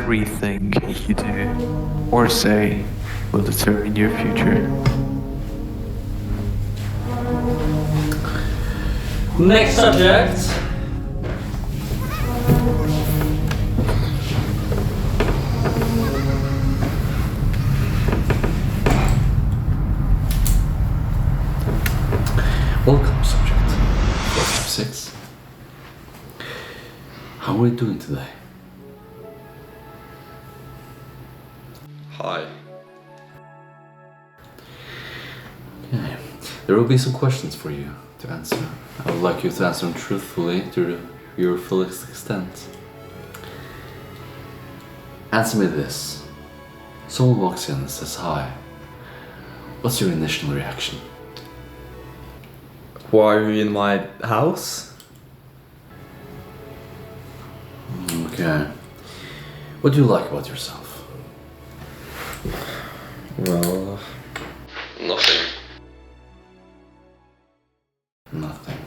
everything you do or say will determine your future. Next subject. Welcome, subject. Autopsy 6. How are we doing today? Hi. Okay. There will be some questions for you to answer. I would like you to answer them truthfully to your fullest extent. Answer me this. Someone walks in and says hi. What's your initial reaction? Why are you in my house? Okay. What do you like about yourself? Well, nothing. Nothing.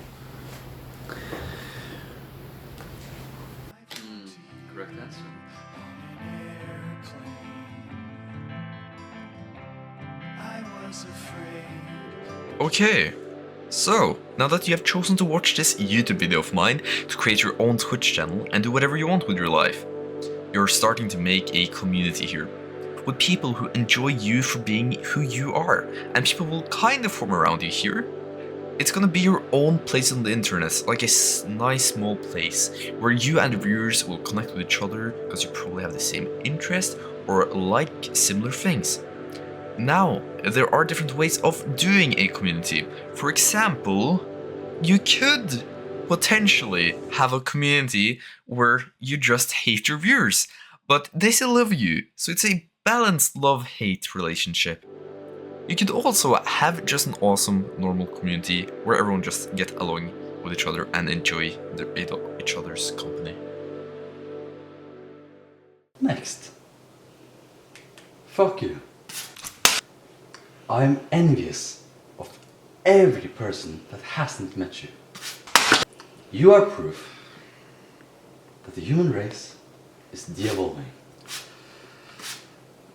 Correct answer. Okay, so now that you have chosen to watch this YouTube video of mine to create your own Twitch channel and do whatever you want with your life, you're starting to make a community here with people who enjoy you for being who you are, and people will kind of form around you here. It's gonna be your own place on the internet, like a nice small place where you and the viewers will connect with each other because you probably have the same interest or like similar things. Now, there are different ways of doing a community. For example, you could potentially have a community where you just hate your viewers, but they still love you, so it's a balanced love-hate relationship. You could also have just an awesome normal community where everyone just get along with each other and enjoy each other's company. Next. Fuck you. I'm envious of every person that hasn't met you. You are proof that the human race is de-evolving.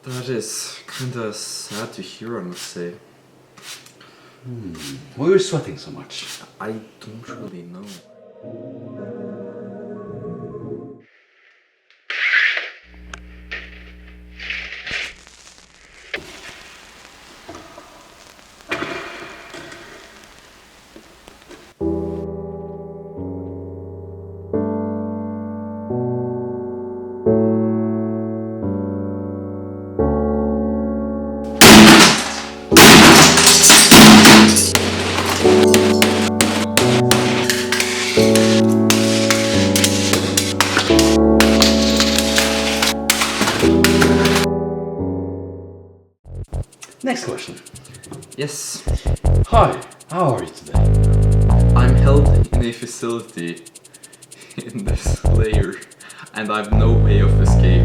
That is kinda sad to hear, I must say. Why are you sweating so much? I don't really know. Next question. Yes, Hi, how are you today? I'm held in a facility in this layer, and I've no way of escape.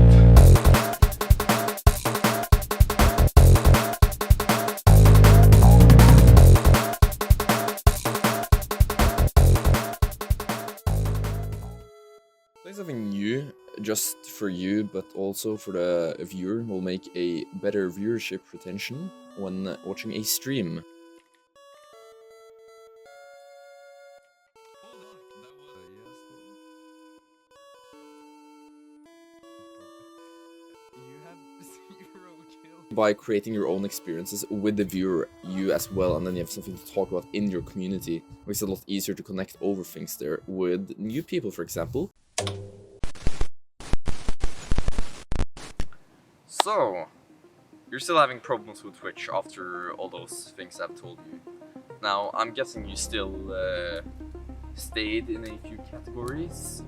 Playing something new just for you, but also for the viewer, will make a better viewership retention when watching a stream. By creating your own experiences with the viewer, you as well, and then you have something to talk about in your community. It makes it a lot easier to connect over things there with new people, for example. So, you're still having problems with Twitch after all those things I've told you. Now, I'm guessing you still stayed in a few categories,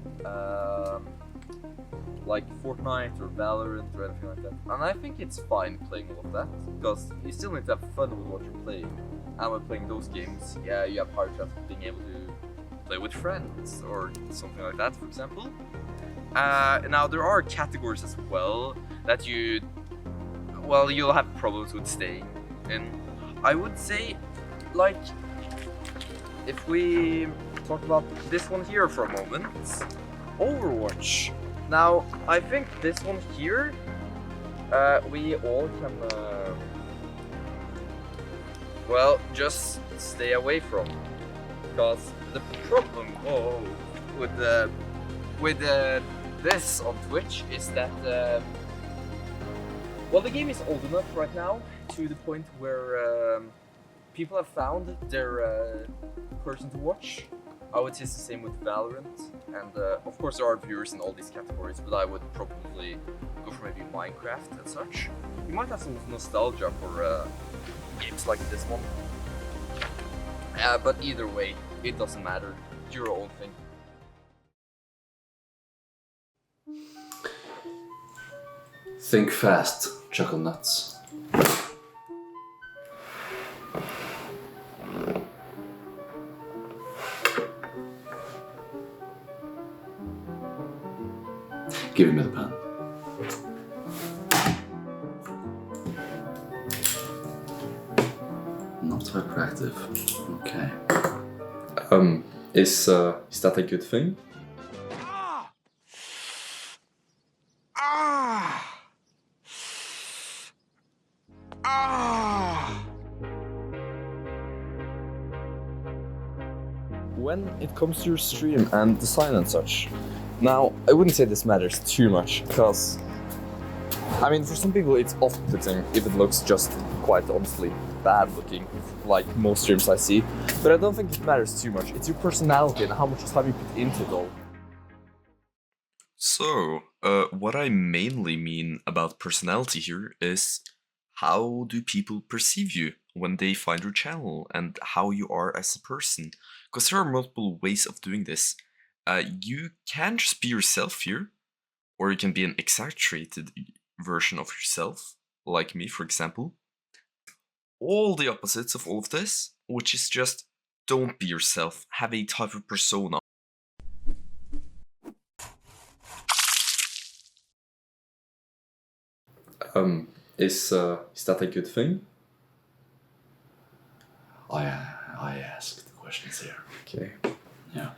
like Fortnite or Valorant or anything like that. And I think it's fine playing all of that, because you still need to have fun with what you're playing. And when playing those games, yeah, you have higher chance of being able to play with friends or something like that, for example. Now, there are categories as well that you'll have problems with staying in. I would say, like, if we talk about this one here for a moment, Overwatch Now, I think this one here, we all can, well, just stay away from. Because the problem with this on Twitch is that, well, the game is old enough right now to the point where people have found their person to watch. I would say it's the same with Valorant, and of course there are viewers in all these categories, but I would probably go for maybe Minecraft and such. You might have some nostalgia for games like this one. But either way, it doesn't matter. Do your own thing. Think fast, chuckle nuts. Give me the pen. Not hyperactive. Okay. Is that a good thing? When it comes to your stream and design and such, now I wouldn't say this matters too much, because I mean, for some people it's off-putting if it looks just quite honestly bad looking, like most streams I see, but I don't think it matters too much. It's your personality and how much time you put into it all. So, what I mainly mean about personality here is how do people perceive you when they find your channel and how you are as a person? Because there are multiple ways of doing this. You can just be yourself here, or you can be an exaggerated version of yourself, like me, for example. All the opposites of all of this, which is just don't be yourself, have a type of persona. Is that a good thing? I ask the questions here. Okay. Yeah.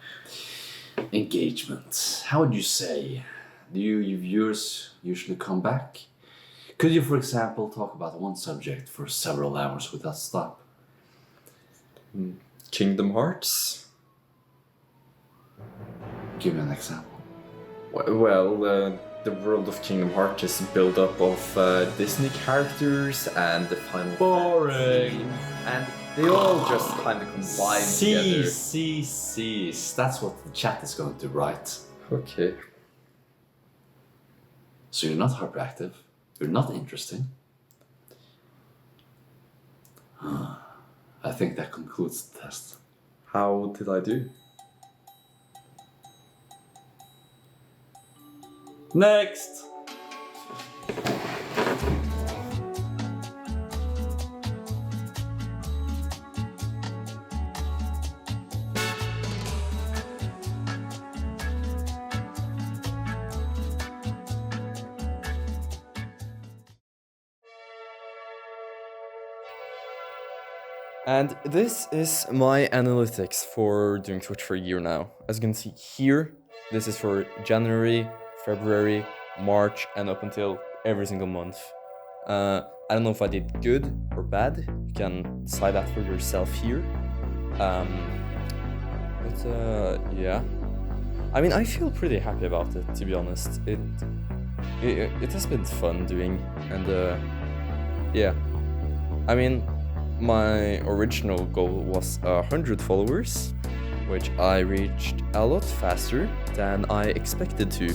Engagement. How would you say? Do your viewers usually come back? Could you, for example, talk about one subject for several hours without stop? Kingdom Hearts? Give me an example. Well, the world of Kingdom Hearts is built up of Disney characters and the Final Fantasy, and they all just kind of combine together. Cease. That's what the chat is going to write. Okay. So you're not hyperactive. You're not interesting. I think that concludes the test. How did I do? Next! And this is my analytics for doing Twitch for a year now. As you can see here, this is for January, February, March, and up until every single month. I don't know if I did good or bad. You can decide that for yourself here. Yeah. I mean, I feel pretty happy about it, to be honest. It has been fun doing, and yeah. I mean, my original goal was 100 followers, which I reached a lot faster than I expected to.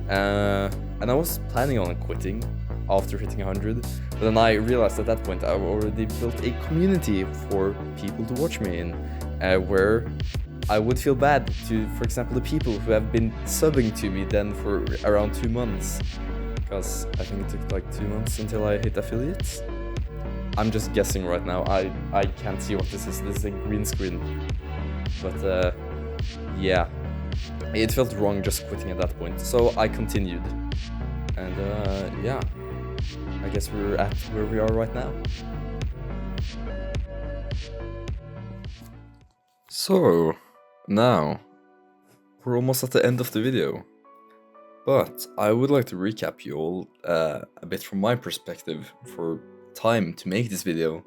And I was planning on quitting after hitting 100, but then I realized at that point I've already built a community for people to watch me in, where I would feel bad to, for example, the people who have been subbing to me then for around 2 months, because I think it took like 2 months until I hit affiliates. I'm just guessing right now. I can't see what this is. This is a green screen. But yeah, it felt wrong just quitting at that point. So I continued. And yeah, I guess we're at where we are right now. So now, we're almost at the end of the video. But I would like to recap you all a bit from my perspective for time to make this video.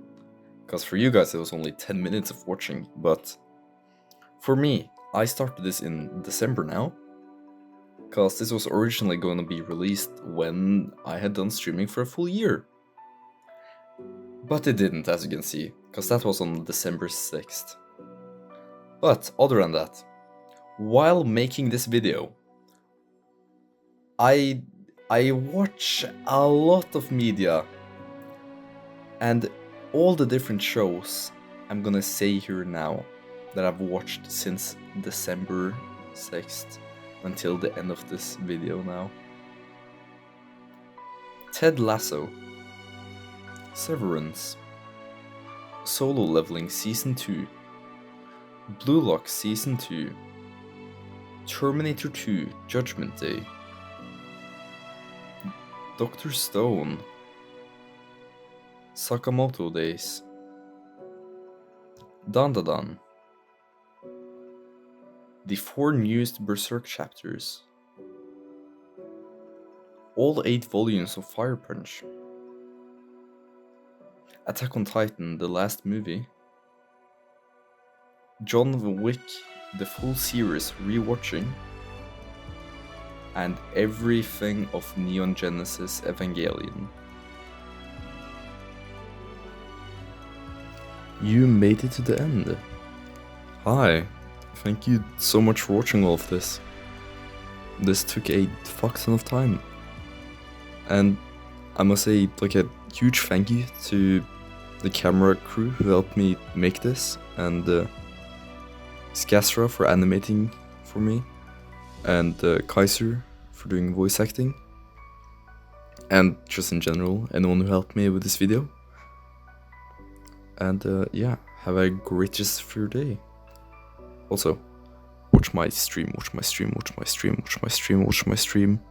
Because for you guys it was only 10 minutes of watching, but for me, I started this in December now. Because this was originally going to be released when I had done streaming for a full year. But it didn't, as you can see, because that was on December 6th. But other than that, while making this video, I watch a lot of media, and all the different shows I'm gonna say here now that I've watched since December 6th until the end of this video now. Ted Lasso, Severance, Solo Leveling Season 2, Blue Lock Season 2, Terminator 2 Judgment Day, Dr. Stone, Sakamoto Days, Dandadan, the 4 newest Berserk chapters, all 8 volumes of Fire Punch, Attack on Titan, the last movie, John Wick, the full series rewatching, and everything of Neon Genesis Evangelion. You made it to the end. Hi, thank you so much for watching all of this. This took a fuck ton of time. And I must say, like, a huge thank you to the camera crew who helped me make this, and Skasra for animating for me, and Kaiser for doing voice acting, and just in general, anyone who helped me with this video. And yeah, have a great rest of your day. Also, watch my stream, watch my stream, watch my stream, watch my stream, watch my stream.